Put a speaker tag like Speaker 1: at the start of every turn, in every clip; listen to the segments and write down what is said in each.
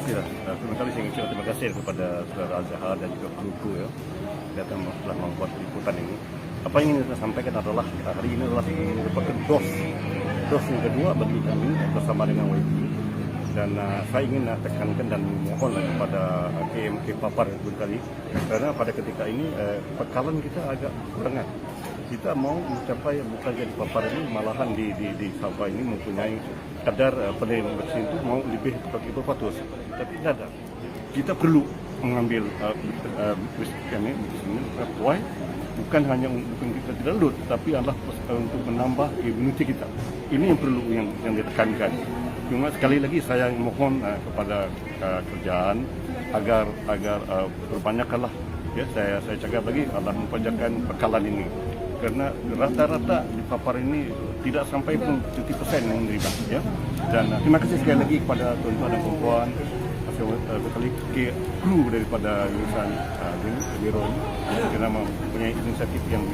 Speaker 1: kasih lah. Terima kasih saya ucapkan terima kasih kepada saudara Al-Zahar dan juga kru ya datang telah membuat liputan ini. Apa yang ingin saya sampaikan adalah hari ini adalah merupakan dos yang kedua bagi kami bersama dengan YB. Dan saya ingin tekankan dan mohon kepada KMK Papar kali karena pada ketika ini pekalan kita agak kurang. Kita mau mencapai bukan jadi Papar ini malahan di Sabah ini mempunyai kadar penerima vaksin itu mau lebih seperti itu patus. Tapi tidak ada. Kita perlu mengambil why bukan hanya untuk kita tidak lulus tapi adalah untuk menambah imunitas kita. Ini yang perlu yang ditekankan. Cuma sekali lagi saya mohon kepada kerjaan agar berbanyaklah ya saya cakap lagi adalah memperbanyak pekalan ini karena rata-rata di Papar ini tidak sampai pun 70% yang menerima ya. Dan terima kasih sekali lagi kepada tuan-tuan dan puan-puan sekali kru daripada Yayasan Biro ini karena mempunyai inisiatif yang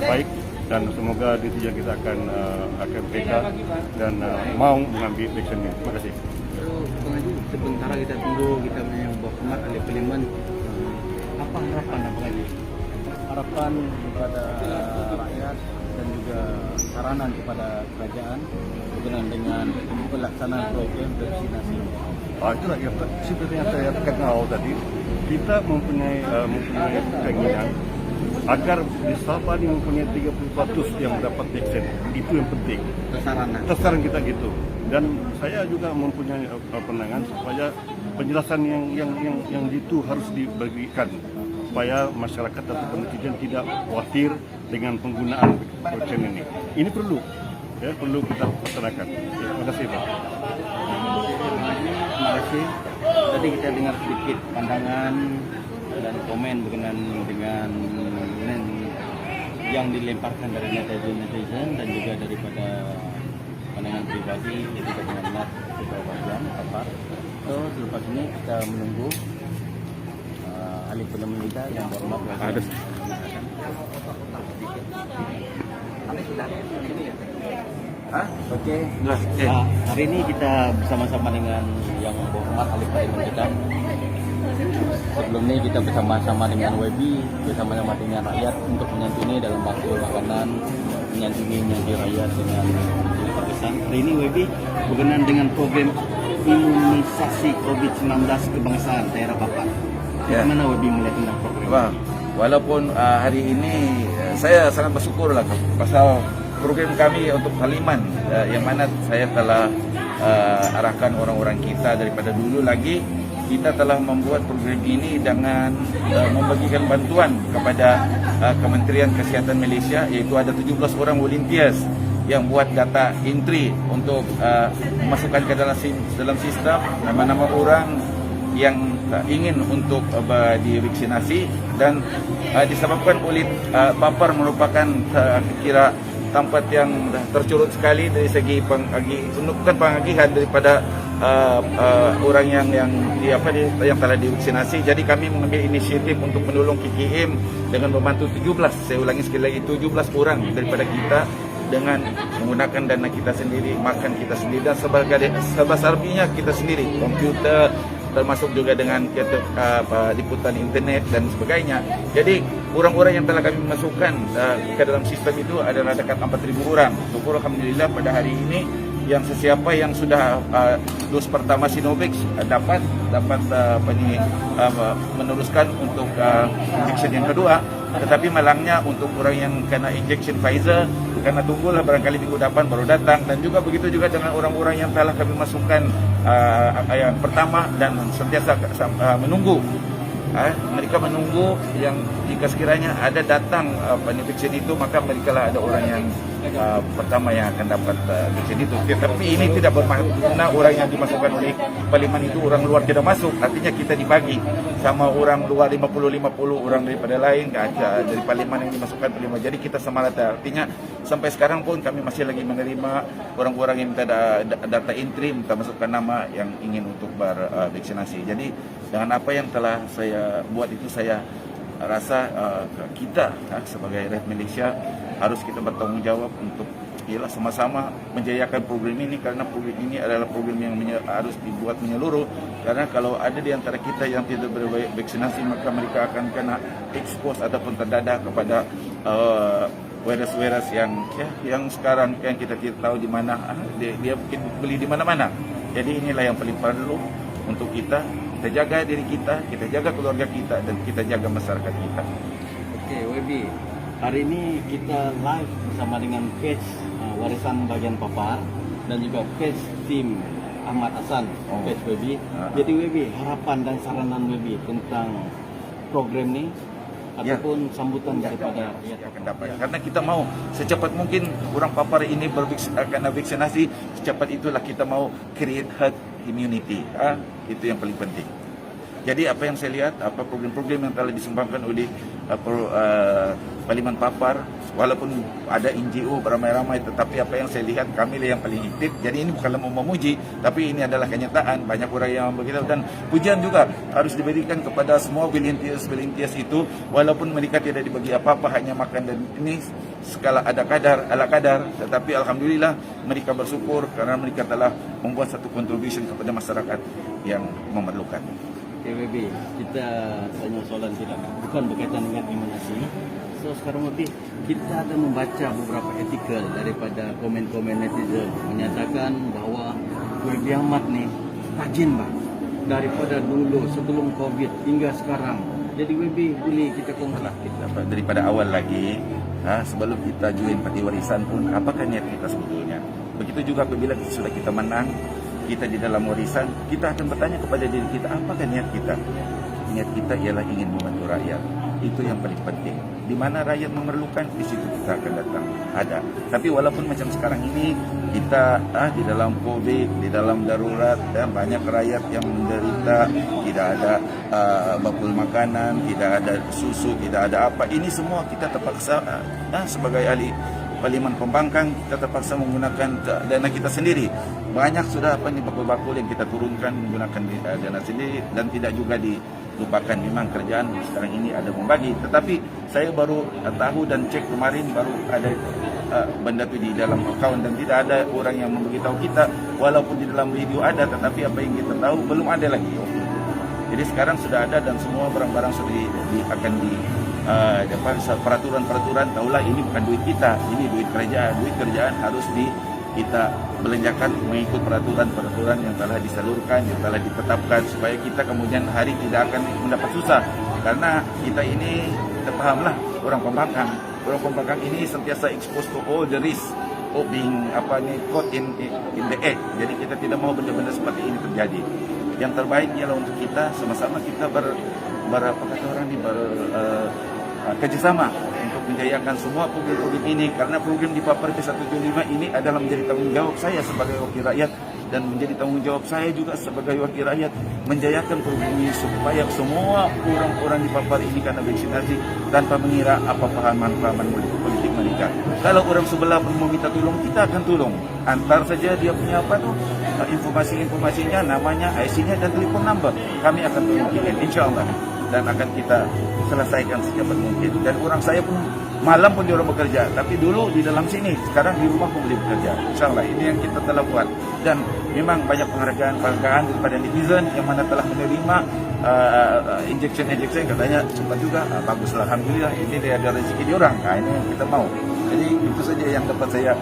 Speaker 1: baik dan semoga di tujuan kita akan pegang dan mau mengambil vaksin ini. Terima kasih.
Speaker 2: Sebentar kita tunggu kita menyambut Ahmad Ali Peliman. Apa harapan lagi? Harapan kepada rakyat dan juga saranan kepada kerajaan berkenaan dengan pelaksanaan program vaksinasi.
Speaker 1: Itulah yang seperti yang saya tekankan awal tadi, kita mempunyai keinginan agar di Sabah ini mempunyai 30% yang mendapat vaksin. Itu yang penting. Sasaran kita gitu. Dan saya juga mempunyai pandangan supaya penjelasan yang itu harus diberikan supaya masyarakat atau netizen tidak khawatir dengan penggunaan vaksin ini. Ini perlu kita laksanakan. Terima kasih Pak.
Speaker 2: Terima kasih. Tadi kita dengar sedikit pandangan dan komen berkenaan dengan yang dilemparkan dari netizen dan juga daripada pandangan pribadi ketika dengan beberapa jam Papar. So selepas ini kita menunggu ahli penemu kita yang berhormat ada. Oke. Hari ini kita bersama-sama dengan yang berhormat ahli penemu kita. Sebelum ini kita bersama-sama dengan YB, bersama-sama dengan rakyat untuk menyantuni dalam waktu makanan, menyantuni rakyat dengan terkesan. Hari ini YB berkenaan dengan program imunisasi COVID-19 kebangsaan daerah Papar. Bagaimana YB melihat tentang program?
Speaker 3: Walaupun hari ini saya sangat bersyukur lah pasal program kami untuk Kaliman yang mana saya telah arahkan orang-orang kita daripada dulu lagi. Kita telah membuat program ini dengan membagikan bantuan kepada Kementerian Kesihatan Malaysia, iaitu ada 17 orang volunteers yang buat data entry untuk memasukkan ke dalam sistem nama-nama orang yang ingin untuk divaksinasi dan disebabkan oleh Papar merupakan kira tempat yang tercurut sekali dari segi pengagihan daripada orang yang telah divaksinasi. Jadi kami mengambil inisiatif untuk menolong KKM dengan membantu 17, saya ulangi sekali lagi, 17 orang daripada kita dengan menggunakan dana kita sendiri, makan kita sendiri dan sebesar-besarnya kita sendiri, komputer termasuk juga dengan liputan internet dan sebagainya. Jadi orang-orang yang telah kami masukkan ke dalam sistem itu adalah dekat 4,000 orang. Syukur alhamdulillah pada hari ini yang sesiapa yang sudah dos pertama Sinovac dapat meneruskan untuk injection yang kedua. Tetapi malangnya untuk orang yang kena injection Pfizer, karena tunggulah barangkali minggu depan baru datang. Dan juga begitu juga dengan orang-orang yang telah kami masukkan yang pertama dan sentiasa menunggu. Mereka menunggu yang jika sekiranya ada datang vaksin itu, maka mereka lah ada orang yang pertama yang akan dapat vaksin itu. Tapi ini tidak bermakna orang yang dimasukkan oleh Parlimen itu orang luar tidak masuk. Artinya kita dibagi sama orang luar 50-50 orang daripada lain dari Parlimen yang dimasukkan Parlimen. Jadi kita sama rata. Artinya sampai sekarang pun kami masih lagi menerima orang-orang yang minta data entry, minta masukkan nama yang ingin untuk bervaksinasi. Jadi dengan apa yang telah saya buat itu, saya rasa kita sebagai rakyat Malaysia harus kita bertanggung jawab untuk ialah sama-sama menjayakan program ini, karena program ini adalah program yang harus dibuat menyeluruh. Karena kalau ada di antara kita yang tidak bervaksinasi, maka mereka akan kena expose ataupun terdadah kepada virus-virus yang sekarang yang kita tidak tahu di mana, dia beli di mana-mana. Jadi inilah yang paling perlu untuk kita jaga diri kita jaga keluarga kita, dan kita jaga masyarakat kita.
Speaker 2: Oke, Webi, hari ini kita live bersama dengan page Warisan Bagian Papar dan juga page tim Ahmad Hasan, page Webi. Jadi Webi, harapan dan saranan Webi tentang program ini ataupun sambutan daripada rakyat
Speaker 3: akan dapat. Karena kita mau secepat mungkin orang Papar ini akan vaksinasi, secepat itulah kita mau create herd immunity. Itu yang paling penting. Jadi apa yang saya lihat, apa program-program yang telah disumbangkan oleh Parlimen Papar, walaupun ada NGO beramai-ramai, tetapi apa yang saya lihat, kami lah yang paling aktif. Jadi ini bukanlah mau memuji, tapi ini adalah kenyataan. Banyak orang yang begitu, dan pujian juga harus diberikan kepada semua volunteers itu, walaupun mereka tidak dibagi apa-apa, hanya makan dan ini skala ala kadar, tetapi alhamdulillah mereka bersyukur karena mereka telah membuat satu contribution kepada masyarakat yang memerlukan.
Speaker 2: KWB, kita tanya soalan bukan berkaitan dengan imunisasi. So sekarang lebih kita ada membaca beberapa artikel daripada komen-komen netizen menyatakan bahwa WB Ahmad nih rajin bang daripada dulu sebelum COVID hingga sekarang. Jadi WB boleh kita konkret
Speaker 3: daripada awal lagi, sebelum kita join parti warisan pun, apakah niat kita sebetulnya? Begitu juga apabila sudah kita menang, kita di dalam warisan, kita akan bertanya kepada diri kita, apakah niat kita? Niat kita ialah ingin membantu rakyat. Itu yang paling penting. Di mana rakyat memerlukan, di situ kita akan datang. Ada. Tapi walaupun macam sekarang ini, kita di dalam COVID, di dalam darurat, dan banyak rakyat yang menderita, tidak ada bakul makanan, tidak ada susu, tidak ada apa. Ini semua kita terpaksa sebagai ahli Parlimen Pembangkang, kita terpaksa menggunakan dana kita sendiri. Banyak sudah bakul-bakul yang kita turunkan menggunakan dana sendiri, dan tidak juga dilupakan. Memang kerjaan sekarang ini ada membagi, tetapi saya baru tahu dan cek kemarin, baru ada benda itu di dalam akaun, dan tidak ada orang yang memberitahu kita. Walaupun di dalam video ada, tetapi apa yang kita tahu belum ada lagi. Jadi sekarang sudah ada, dan semua barang-barang sudah akan peraturan-peraturan, tahulah ini bukan duit kita, ini duit kerajaan. Duit kerajaan harus kita belanjakan mengikut peraturan-peraturan yang telah disalurkan, yang telah ditetapkan, supaya kita kemudian hari tidak akan mendapat susah. Karena kita ini, kita pahamlah, orang Pembangkang. Orang Pembangkang ini sentiasa exposed to all the risk of being caught in the act. Jadi kita tidak mau benda-benda seperti ini terjadi. Yang terbaik ialah untuk kita sama-sama kita kerjasama untuk menjayakan semua program-program ini, karena program di Papar P175 ini adalah menjadi tanggung jawab saya sebagai wakil rakyat, dan menjadi tanggung jawab saya juga sebagai wakil rakyat menjayakan program ini supaya semua orang-orang di Papar ini kena vaksinasi tanpa mengira apa pahaman-pahaman politik mereka. Kalau orang sebelah pun meminta tolong, kita akan tolong. Antar saja dia punya informasi-informasinya, namanya, IC-nya, dan telepon number. Kami akan tolong kita, insya-Allah, dan akan kita selesaikan secepat mungkin. Dan orang saya pun malam pun dia orang bekerja, tapi dulu di dalam sini, sekarang di rumah pun boleh bekerja. InsyaAllah ini yang kita telah buat. Dan memang banyak penghargaan daripada netizen yang mana telah menerima injection katanya cepat juga. Baguslah, alhamdulillah, ini dia ada rezeki di orang. Ini yang kita mau. Jadi itu saja yang dapat saya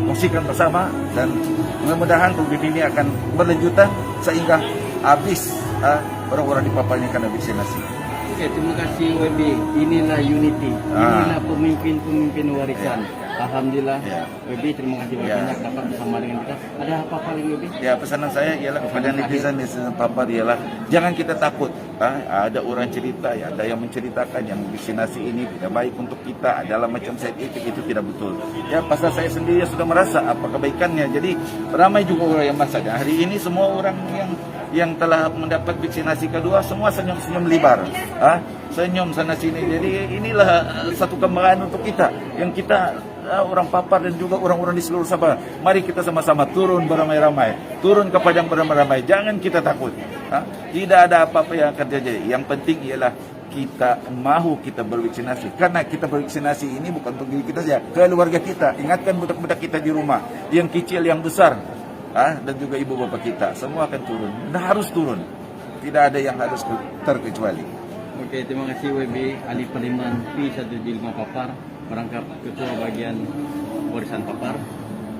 Speaker 3: kongsikan bersama, dan mudah-mudahan program ini akan berlanjutan sehingga habis orang-orang di Papua ini akan vaksinasi.
Speaker 2: Oke, terima kasih WB. Inilah unity. Inilah pemimpin-pemimpin warisan. Alhamdulillah. WB, terima kasih banyak dapat bersama dengan kita. Ada apa-apa lagi WB?
Speaker 3: Ya, pesanan saya ialah kepada netizen Papar ialah jangan kita takut. Ada orang cerita, ada yang menceritakan yang vaksinasi ini tidak baik untuk kita, adalah macam side effect, itu tidak betul. Ya, pasal saya sendiri sudah merasa apa kebaikannya. Jadi ramai juga orang yang merasa. Hari ini semua orang yang telah mendapat vaksinasi kedua semua senyum-senyum lebar, senyum sana sini. Jadi inilah satu kebanggaan untuk kita, yang kita orang Papar dan juga orang-orang di seluruh Sabah. Mari kita sama-sama turun beramai-ramai, turun ke padang beramai-ramai. Jangan kita takut. Tidak ada apa-apa yang akan terjadi. Yang penting ialah kita mahu kita bervaksinasi. Karena kita bervaksinasi ini bukan untuk diri kita saja, keluarga kita. Ingatkan budak-budak kita di rumah, yang kecil, yang besar, dan juga ibu bapak kita, semua akan turun. Nah, harus turun. Tidak ada yang harus terkecuali.
Speaker 2: Oke, terima kasih WB ahli Parlimen P175 Papar, merangkap ketua bagian warisan Papar.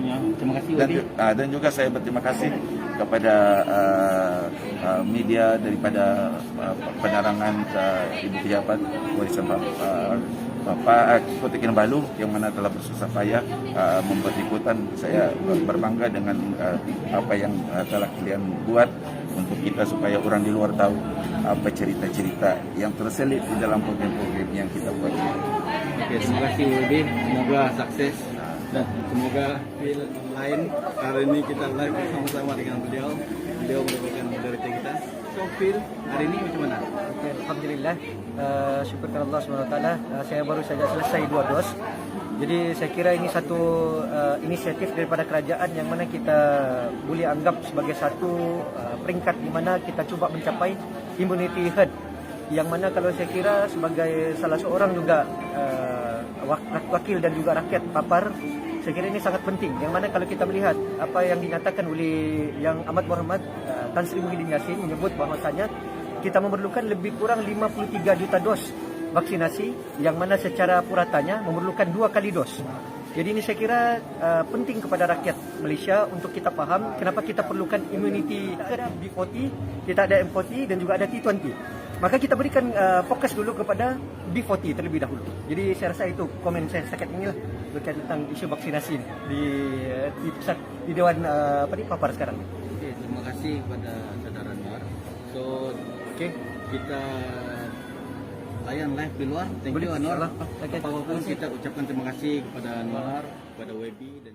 Speaker 2: Ya, terima kasih WB.
Speaker 3: Dan juga saya berterima kasih kepada media daripada penerangan Ibu Pejabat Warisan Bapak Kota Kinabalu yang mana telah bersusah payah membuat liputan. Saya berbangga dengan apa yang telah kalian buat untuk kita supaya orang di luar tahu apa cerita-cerita yang terselip di dalam program-program yang kita buat.
Speaker 2: Oke, terima kasih WB. Semoga sukses dan semoga film lain. Hari ini kita live bersama-sama dengan beliau. Beliau merupakan moderator kita. So, Phil, hari ini macam mana?
Speaker 4: Okay, Alhamdulillah, syukur kepada Allah SWT. Saya baru saja selesai 2 dos. Jadi saya kira ini satu inisiatif daripada kerajaan yang mana kita boleh anggap sebagai satu peringkat di mana kita cuba mencapai immunity herd. Yang mana kalau saya kira sebagai salah seorang juga wakil dan juga rakyat Papar, saya kira ini sangat penting. Yang mana kalau kita melihat apa yang dinyatakan oleh Yang Amat Berhormat Tan Sri Muhyiddin Yassin menyebut bahwasanya kita memerlukan lebih kurang 53 juta dos vaksinasi, yang mana secara puratanya memerlukan 2 kali dos. Jadi ini saya kira penting kepada rakyat Malaysia untuk kita faham kenapa kita perlukan immunity. Ada B40, kita ada M40 dan juga ada T20. Maka kita berikan fokus dulu kepada B40 terlebih dahulu. Jadi saya rasa itu komen saya setakat inilah berkaitan tentang isu vaksinasi di pusat di Dewan Papar sekarang.
Speaker 2: Oke, terima kasih kepada saudara Anwar. So, oke, kita layan live di luar. Thank you Anwar.
Speaker 4: Okay.
Speaker 2: Apapun kita ucapkan terima kasih kepada Anwar, kepada WB dan